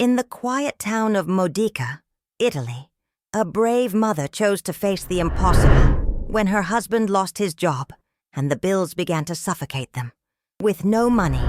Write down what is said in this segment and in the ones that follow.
In the quiet town of Modica, Italy, a brave mother chose to face the impossible when her husband lost his job and the bills began to suffocate them. With no money,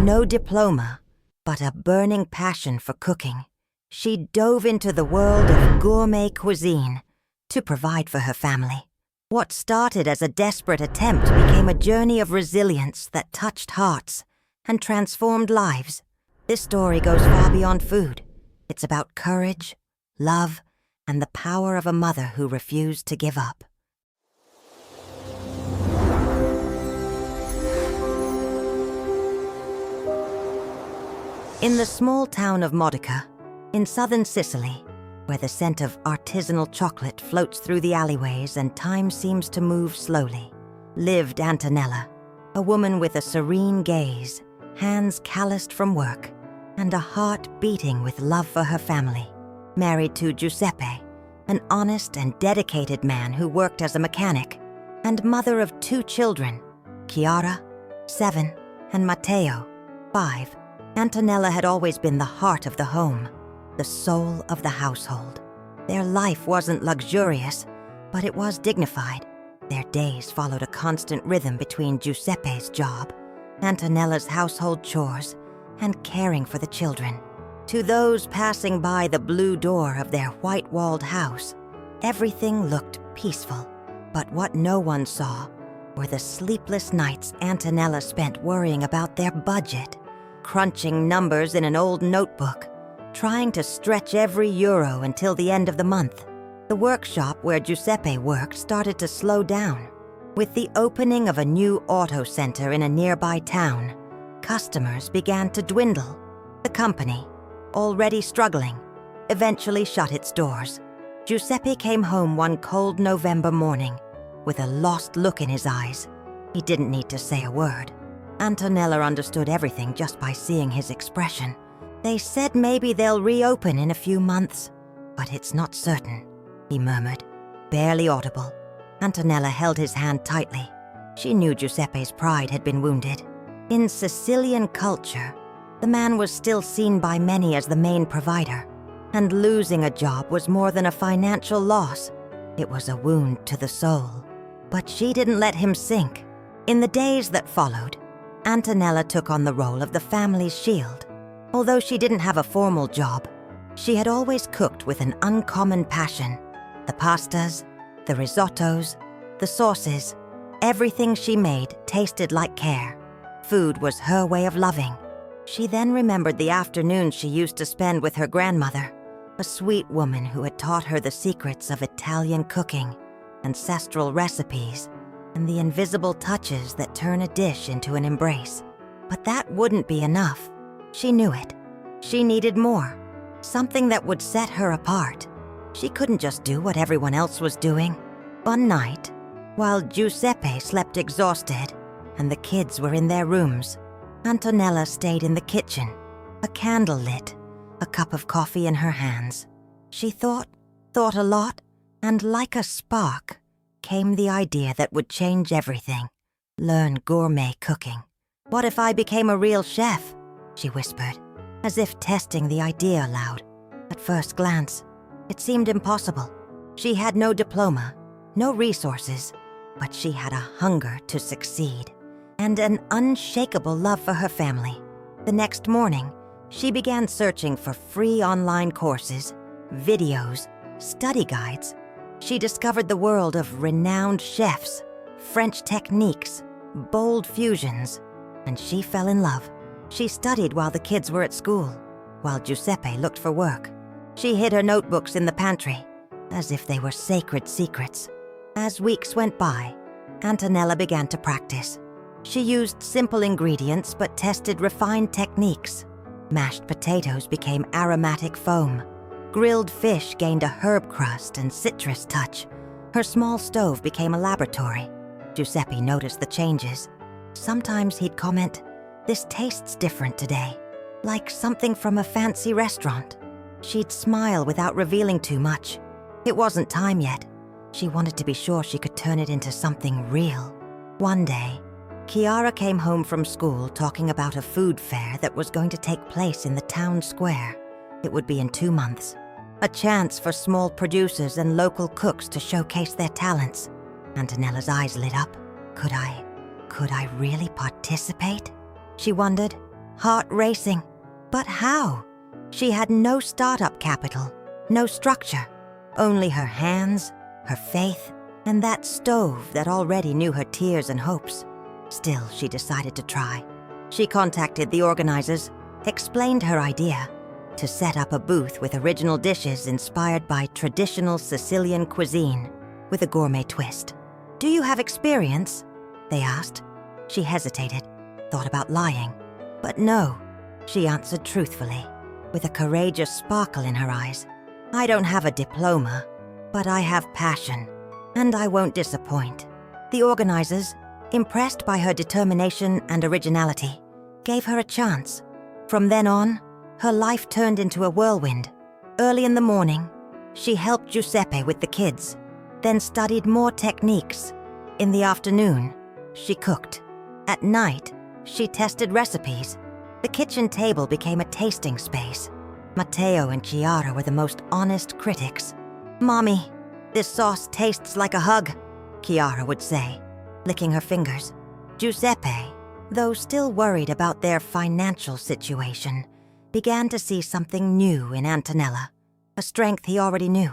no diploma, but a burning passion for cooking, she dove into the world of gourmet cuisine to provide for her family. What started as a desperate attempt became a journey of resilience that touched hearts and transformed lives. This story goes far beyond food. It's about courage, love, and the power of a mother who refused to give up. In the small town of Modica, in southern Sicily, where the scent of artisanal chocolate floats through the alleyways and time seems to move slowly, lived Antonella, a woman with a serene gaze, hands calloused from work, and a heart beating with love for her family. Married to Giuseppe, an honest and dedicated man who worked as a mechanic, and mother of 2 children, Chiara, 7, and Matteo, 5, Antonella had always been the heart of the home, the soul of the household. Their life wasn't luxurious, but it was dignified. Their days followed a constant rhythm between Giuseppe's job, Antonella's household chores, and caring for the children. To those passing by the blue door of their white-walled house, everything looked peaceful. But what no one saw were the sleepless nights Antonella spent worrying about their budget, crunching numbers in an old notebook, trying to stretch every euro until the end of the month. The workshop where Giuseppe worked started to slow down. With the opening of a new auto center in a nearby town, customers began to dwindle. The company, already struggling, eventually shut its doors. Giuseppe came home one cold November morning with a lost look in his eyes. He didn't need to say a word. Antonella understood everything just by seeing his expression. They said maybe they'll reopen in a few months, but it's not certain, he murmured, barely audible. Antonella held his hand tightly. She knew Giuseppe's pride had been wounded. In Sicilian culture, the man was still seen by many as the main provider, and losing a job was more than a financial loss. It was a wound to the soul. But she didn't let him sink. In the days that followed, Antonella took on the role of the family's shield. Although she didn't have a formal job, she had always cooked with an uncommon passion. The pastas, the risottos, the sauces, everything she made tasted like care. Food was her way of loving. She then remembered the afternoons she used to spend with her grandmother, a sweet woman who had taught her the secrets of Italian cooking, ancestral recipes, and the invisible touches that turn a dish into an embrace. But that wouldn't be enough. She knew it. She needed more, something that would set her apart. She couldn't just do what everyone else was doing. One night, while Giuseppe slept exhausted and the kids were in their rooms, Antonella stayed in the kitchen, a candle lit, a cup of coffee in her hands. She thought a lot, and like a spark, came the idea that would change everything. Learn gourmet cooking. What if I became a real chef? She whispered, as if testing the idea aloud. At first glance, it seemed impossible. She had no diploma, no resources, but she had a hunger to succeed and an unshakable love for her family. The next morning, she began searching for free online courses, videos, study guides. She discovered the world of renowned chefs, French techniques, bold fusions, and she fell in love. She studied while the kids were at school, while Giuseppe looked for work. She hid her notebooks in the pantry, as if they were sacred secrets. As weeks went by, Antonella began to practice. She used simple ingredients but tested refined techniques. Mashed potatoes became aromatic foam. Grilled fish gained a herb crust and citrus touch. Her small stove became a laboratory. Giuseppe noticed the changes. Sometimes he'd comment, "This tastes different today," like something from a fancy restaurant. She'd smile without revealing too much. It wasn't time yet. She wanted to be sure she could turn it into something real. One day, Chiara came home from school talking about a food fair that was going to take place in the town square. It would be in 2 months. A chance for small producers and local cooks to showcase their talents. Antonella's eyes lit up. Could I really participate? She wondered, heart racing. But how? She had no startup capital, no structure, only her hands, her faith, and that stove that already knew her tears and hopes. Still, she decided to try. She contacted the organizers, explained her idea to set up a booth with original dishes inspired by traditional Sicilian cuisine with a gourmet twist. "Do you have experience?" they asked. She hesitated, thought about lying. But no, she answered truthfully, with a courageous sparkle in her eyes. "I don't have a diploma, but I have passion, and I won't disappoint." The organizers, impressed by her determination and originality, gave her a chance. From then on, her life turned into a whirlwind. Early in the morning, she helped Giuseppe with the kids, then studied more techniques. In the afternoon, she cooked. At night, she tested recipes. The kitchen table became a tasting space. Matteo and Chiara were the most honest critics. "Mommy, this sauce tastes like a hug," Chiara would say, licking her fingers. Giuseppe, though still worried about their financial situation, began to see something new in Antonella, a strength he already knew,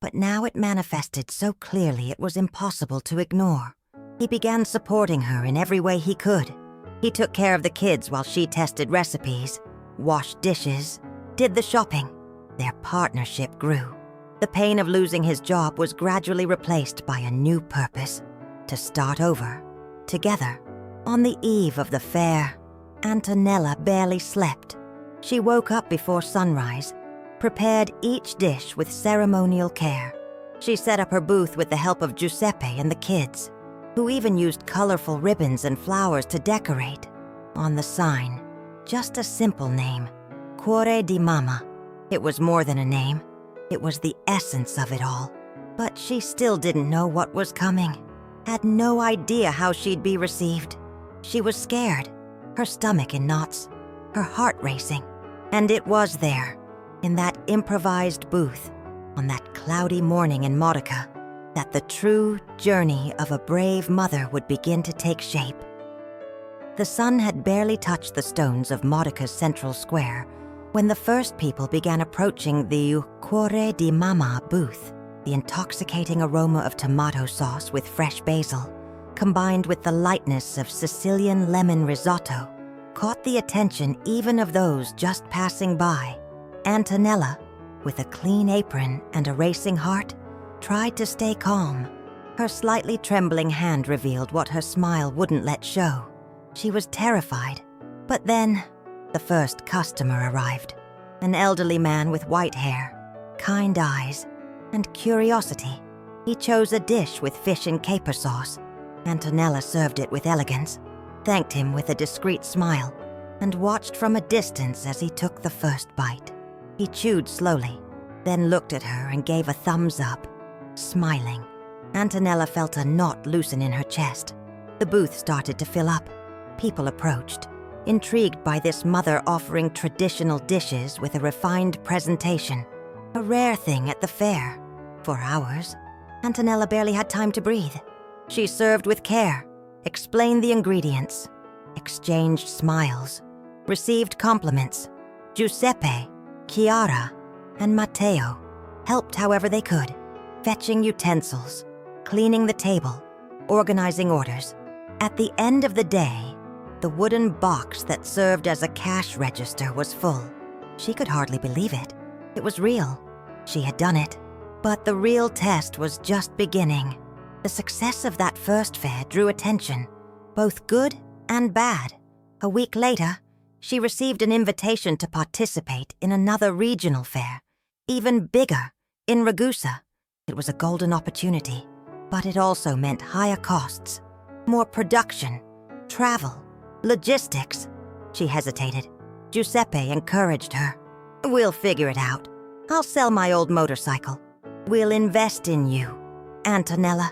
but now it manifested so clearly it was impossible to ignore. He began supporting her in every way he could. He took care of the kids while she tested recipes, washed dishes, did the shopping. Their partnership grew. The pain of losing his job was gradually replaced by a new purpose: to start over, together. On the eve of the fair, Antonella barely slept. She woke up before sunrise, prepared each dish with ceremonial care. She set up her booth with the help of Giuseppe and the kids, who even used colorful ribbons and flowers to decorate. On the sign, just a simple name, Cuore di Mamma. It was more than a name. It was the essence of it all. But she still didn't know what was coming, had no idea how she'd be received. She was scared, her stomach in knots, her heart racing. And it was there, in that improvised booth, on that cloudy morning in Modica, that the true journey of a brave mother would begin to take shape. The sun had barely touched the stones of Modica's central square when the first people began approaching the Cuore di Mamma booth. The intoxicating aroma of tomato sauce with fresh basil, combined with the lightness of Sicilian lemon risotto, caught the attention even of those just passing by. Antonella, with a clean apron and a racing heart, tried to stay calm. Her slightly trembling hand revealed what her smile wouldn't let show. She was terrified. But then, the first customer arrived. An elderly man with white hair, kind eyes, and curiosity. He chose a dish with fish and caper sauce. Antonella served it with elegance, thanked him with a discreet smile, and watched from a distance as he took the first bite. He chewed slowly, then looked at her and gave a thumbs up, smiling. Antonella felt a knot loosen in her chest. The booth started to fill up. People approached, intrigued by this mother offering traditional dishes with a refined presentation, a rare thing at the fair. For hours, Antonella barely had time to breathe. She served with care, explained the ingredients, exchanged smiles, received compliments. Giuseppe, Chiara, and Matteo helped however they could, fetching utensils, cleaning the table, organizing orders. At the end of the day, the wooden box that served as a cash register was full. She could hardly believe it. It was real. She had done it. But the real test was just beginning. The success of that first fair drew attention, both good and bad. A week later, she received an invitation to participate in another regional fair, even bigger, in Ragusa. It was a golden opportunity, but it also meant higher costs, more production, travel, logistics. She hesitated. Giuseppe encouraged her. "We'll figure it out. I'll sell my old motorcycle. We'll invest in you, Antonella."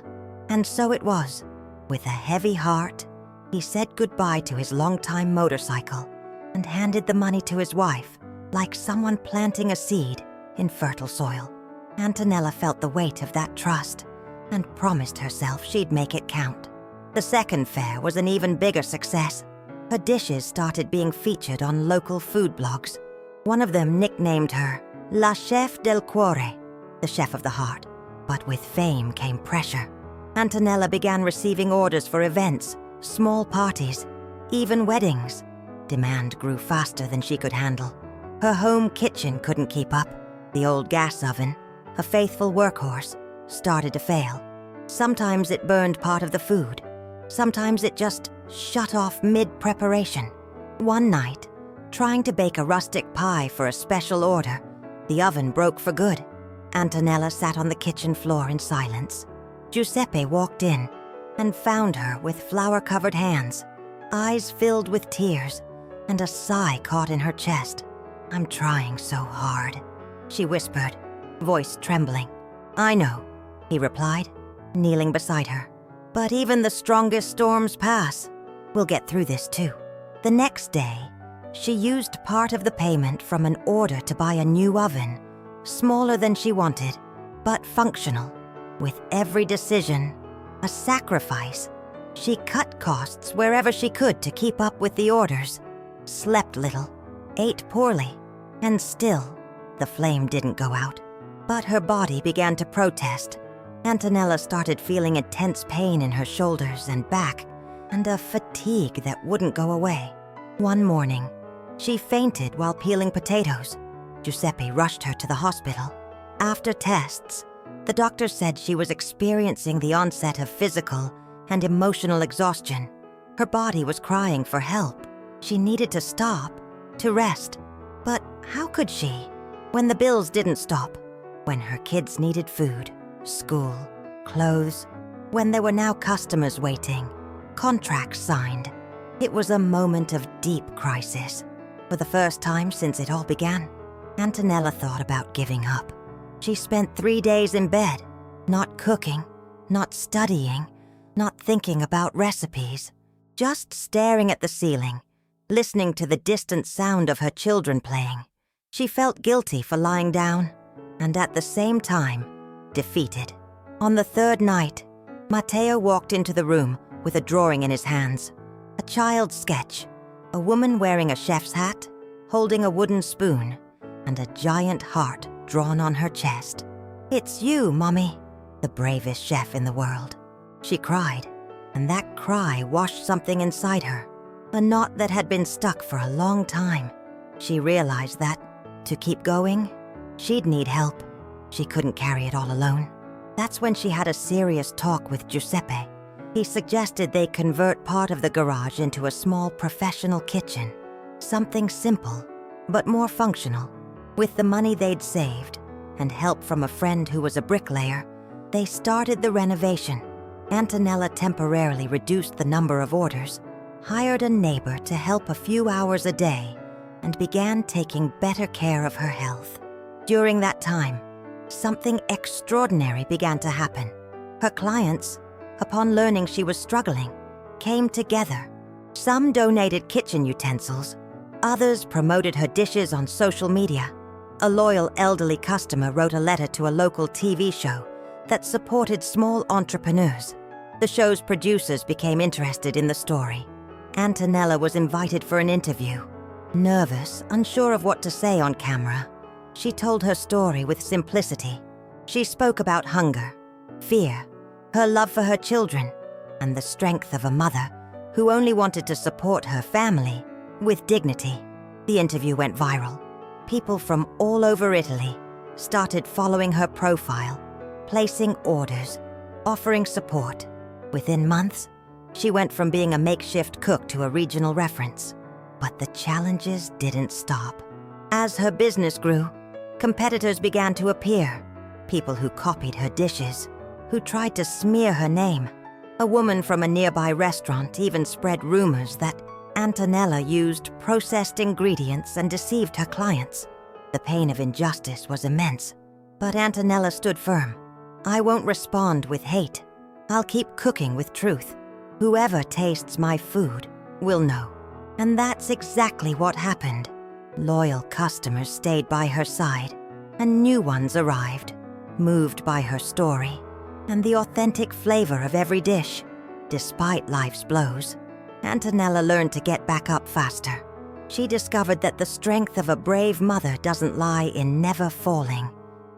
And so it was. With a heavy heart, he said goodbye to his longtime motorcycle and handed the money to his wife, like someone planting a seed in fertile soil. Antonella felt the weight of that trust and promised herself she'd make it count. The second fair was an even bigger success. Her dishes started being featured on local food blogs. One of them nicknamed her La Chef del Cuore, the chef of the heart. But with fame came pressure. Antonella began receiving orders for events, small parties, even weddings. Demand grew faster than she could handle. Her home kitchen couldn't keep up. The old gas oven, a faithful workhorse, started to fail. Sometimes it burned part of the food. Sometimes it just shut off mid-preparation. One night, trying to bake a rustic pie for a special order, the oven broke for good. Antonella sat on the kitchen floor in silence. Giuseppe walked in and found her with flour-covered hands, eyes filled with tears, and a sigh caught in her chest. "I'm trying so hard," she whispered, voice trembling. "I know," he replied, kneeling beside her. "But even the strongest storms pass. We'll get through this too." The next day, she used part of the payment from an order to buy a new oven, smaller than she wanted, but functional. With every decision, a sacrifice, she cut costs wherever she could to keep up with the orders, slept little, ate poorly, and still, the flame didn't go out. But her body began to protest. Antonella started feeling intense pain in her shoulders and back, and a fatigue that wouldn't go away. One morning, she fainted while peeling potatoes. Giuseppe rushed her to the hospital. After tests, the doctor said she was experiencing the onset of physical and emotional exhaustion. Her body was crying for help. She needed to stop, to rest. But how could she, when the bills didn't stop, when her kids needed food, school, clothes, when there were now customers waiting, contracts signed? It was a moment of deep crisis. For the first time since it all began, Antonella thought about giving up. She spent 3 days in bed, not cooking, not studying, not thinking about recipes, just staring at the ceiling, listening to the distant sound of her children playing. She felt guilty for lying down, and at the same time, defeated. On the third night, Matteo walked into the room with a drawing in his hands. A child's sketch, a woman wearing a chef's hat, holding a wooden spoon, and a giant heart drawn on her chest. "It's you, Mommy," the bravest chef in the world. She cried, and that cry washed something inside her, a knot that had been stuck for a long time. She realized that, to keep going, she'd need help. She couldn't carry it all alone. That's when she had a serious talk with Giuseppe. He suggested they convert part of the garage into a small professional kitchen, something simple, but more functional. With the money they'd saved and help from a friend who was a bricklayer, they started the renovation. Antonella temporarily reduced the number of orders, hired a neighbor to help a few hours a day, and began taking better care of her health. During that time, something extraordinary began to happen. Her clients, upon learning she was struggling, came together. Some donated kitchen utensils, others promoted her dishes on social media. A loyal elderly customer wrote a letter to a local TV show that supported small entrepreneurs. The show's producers became interested in the story. Antonella was invited for an interview. Nervous, unsure of what to say on camera, she told her story with simplicity. She spoke about hunger, fear, her love for her children, and the strength of a mother who only wanted to support her family with dignity. The interview went viral. People from all over Italy started following her profile, placing orders, offering support. Within months, she went from being a makeshift cook to a regional reference. But the challenges didn't stop. As her business grew, competitors began to appear. People who copied her dishes, who tried to smear her name. A woman from a nearby restaurant even spread rumors that Antonella used processed ingredients and deceived her clients. The pain of injustice was immense, but Antonella stood firm. "I won't respond with hate. I'll keep cooking with truth. Whoever tastes my food will know." And that's exactly what happened. Loyal customers stayed by her side, and new ones arrived, moved by her story and the authentic flavor of every dish. Despite life's blows, Antonella learned to get back up faster. She discovered that the strength of a brave mother doesn't lie in never falling,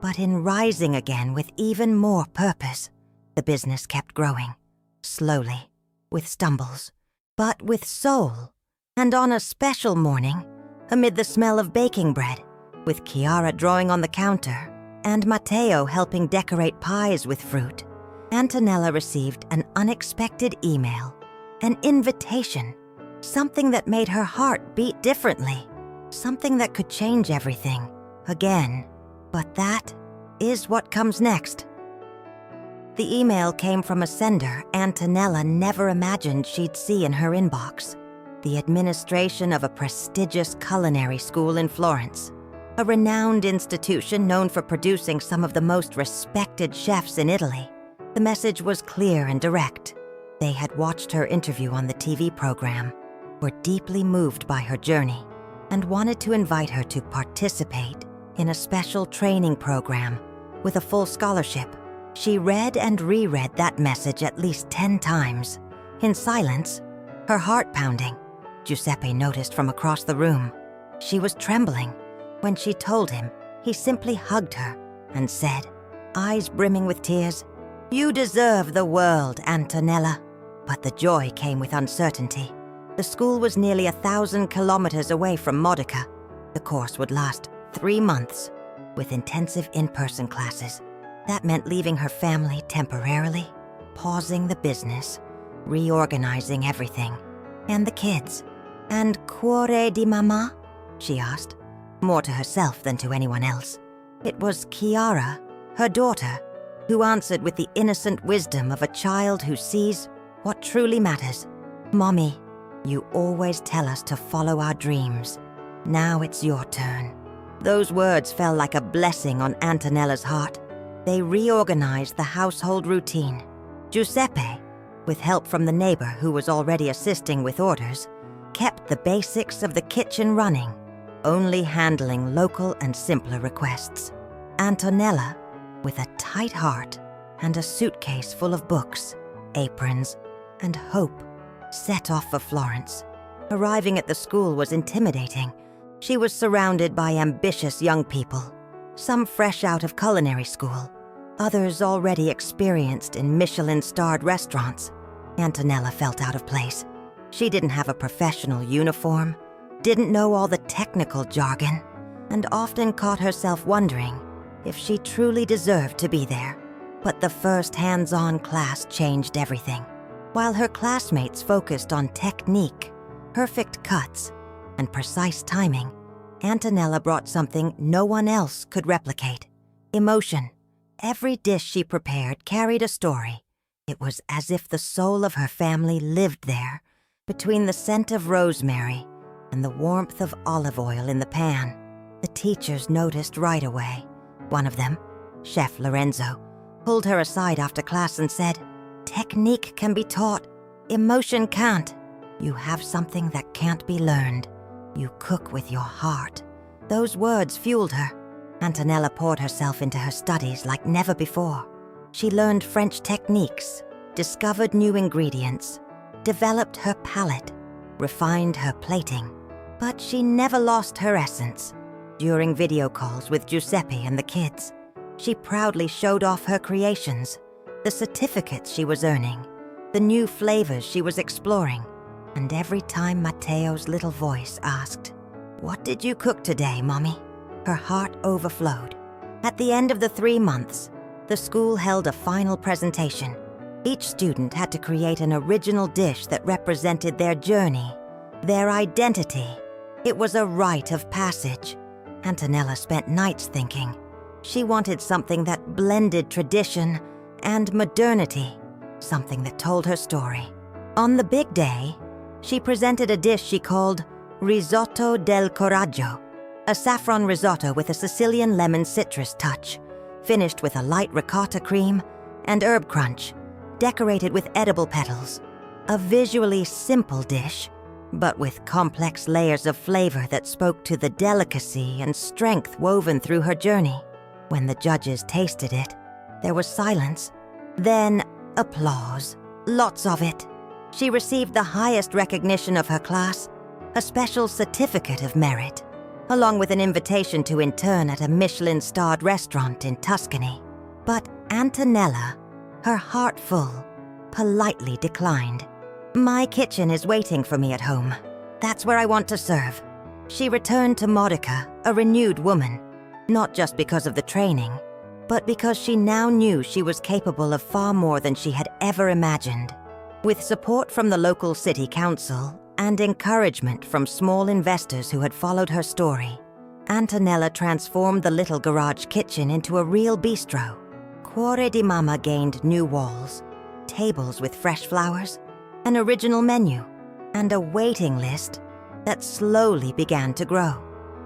but in rising again with even more purpose. The business kept growing, slowly, with stumbles, but with soul. And on a special morning, amid the smell of baking bread, with Chiara drawing on the counter and Matteo helping decorate pies with fruit, Antonella received an unexpected email, an invitation, something that made her heart beat differently, something that could change everything, again. But that is what comes next. The email came from a sender Antonella never imagined she'd see in her inbox. The administration of a prestigious culinary school in Florence, a renowned institution known for producing some of the most respected chefs in Italy. The message was clear and direct. They had watched her interview on the TV program, were deeply moved by her journey, and wanted to invite her to participate in a special training program with a full scholarship. She read and reread that message at least 10 times, in silence, her heart pounding. Giuseppe noticed from across the room. She was trembling. When she told him, he simply hugged her and said, eyes brimming with tears, "You deserve the world, Antonella." But the joy came with uncertainty. The school was nearly 1,000 kilometers away from Modica. The course would last 3 months, with intensive in-person classes. That meant leaving her family temporarily, pausing the business, reorganizing everything. And the kids. "And cuore di mamma?" she asked, more to herself than to anyone else. It was Chiara, her daughter, who answered with the innocent wisdom of a child who sees what truly matters. "Mommy, you always tell us to follow our dreams. Now it's your turn." Those words fell like a blessing on Antonella's heart. They reorganized the household routine. Giuseppe, with help from the neighbor who was already assisting with orders, kept the basics of the kitchen running, only handling local and simpler requests. Antonella, with a tight heart and a suitcase full of books, aprons, and hope, set off for Florence. Arriving at the school was intimidating. She was surrounded by ambitious young people, some fresh out of culinary school, others already experienced in Michelin-starred restaurants. Antonella felt out of place. She didn't have a professional uniform, didn't know all the technical jargon, and often caught herself wondering if she truly deserved to be there. But the first hands-on class changed everything. While her classmates focused on technique, perfect cuts, and precise timing, Antonella brought something no one else could replicate: emotion. Every dish she prepared carried a story. It was as if the soul of her family lived there, between the scent of rosemary and the warmth of olive oil in the pan. The teachers noticed right away. One of them, Chef Lorenzo, pulled her aside after class and said, "Technique can be taught, emotion can't. You have something that can't be learned. You cook with your heart." Those words fueled her. Antonella poured herself into her studies like never before. She learned French techniques, discovered new ingredients, developed her palate, refined her plating. But she never lost her essence. During video calls with Giuseppe and the kids, she proudly showed off her creations, the certificates she was earning, the new flavors she was exploring. And every time Matteo's little voice asked, "What did you cook today, Mommy?" her heart overflowed. At the end of the 3 months, the school held a final presentation. Each student had to create an original dish that represented their journey, their identity. It was a rite of passage. Antonella spent nights thinking. She wanted something that blended tradition and modernity, something that told her story. On the big day, she presented a dish she called Risotto del Coraggio, a saffron risotto with a Sicilian lemon citrus touch, finished with a light ricotta cream and herb crunch, decorated with edible petals. A visually simple dish, but with complex layers of flavor that spoke to the delicacy and strength woven through her journey. When the judges tasted it, there was silence, then applause, lots of it. She received the highest recognition of her class, a special certificate of merit, along with an invitation to intern at a Michelin-starred restaurant in Tuscany. But Antonella, her heart full, politely declined. "My kitchen is waiting for me at home. That's where I want to serve." She returned to Modica, a renewed woman, not just because of the training, but because she now knew she was capable of far more than she had ever imagined. With support from the local city council and encouragement from small investors who had followed her story, Antonella transformed the little garage kitchen into a real bistro. Cuore di Mama gained new walls, tables with fresh flowers, an original menu, and a waiting list that slowly began to grow.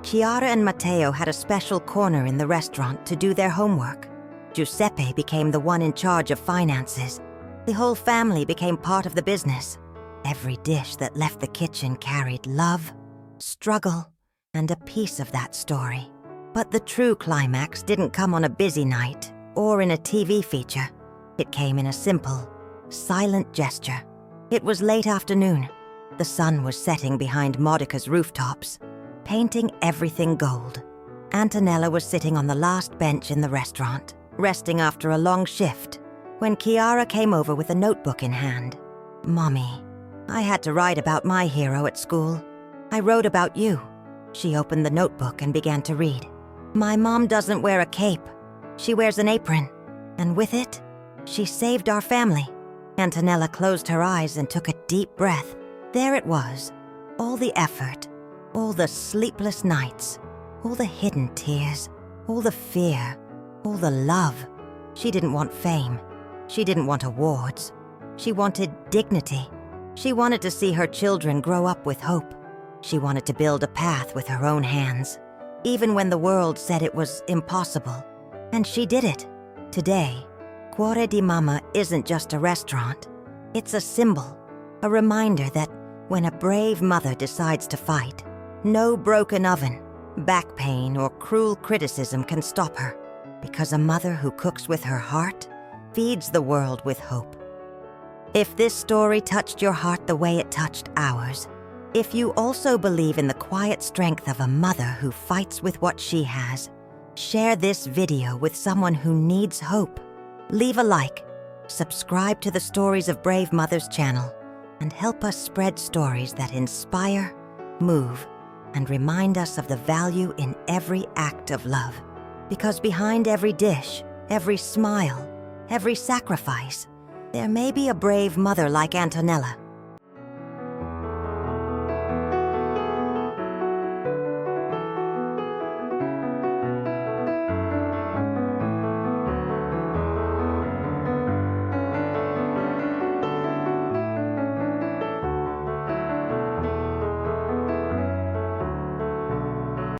Chiara and Matteo had a special corner in the restaurant to do their homework. Giuseppe became the one in charge of finances. The whole family became part of the business. Every dish that left the kitchen carried love, struggle, and a piece of that story. But the true climax didn't come on a busy night or in a TV feature. It came in a simple, silent gesture. It was late afternoon. The sun was setting behind Modica's rooftops, painting everything gold. Antonella was sitting on the last bench in the restaurant, resting after a long shift, when Chiara came over with a notebook in hand. "Mommy, I had to write about my hero at school. I wrote about you." She opened the notebook and began to read. "My mom doesn't wear a cape. She wears an apron. And with it, she saved our family." Antonella closed her eyes and took a deep breath. There it was, all the effort, all the sleepless nights, all the hidden tears, all the fear, all the love. She didn't want fame. She didn't want awards. She wanted dignity. She wanted to see her children grow up with hope. She wanted to build a path with her own hands, even when the world said it was impossible. And she did it. Today, Cuore di Mama isn't just a restaurant. It's a symbol, a reminder that when a brave mother decides to fight, no broken oven, back pain, or cruel criticism can stop her, because a mother who cooks with her heart feeds the world with hope. If this story touched your heart the way it touched ours, if you also believe in the quiet strength of a mother who fights with what she has, share this video with someone who needs hope. Leave a like, subscribe to the Stories of Brave Mothers channel, and help us spread stories that inspire, move, and remind us of the value in every act of love. Because behind every dish, every smile, every sacrifice, there may be a brave mother like Antonella,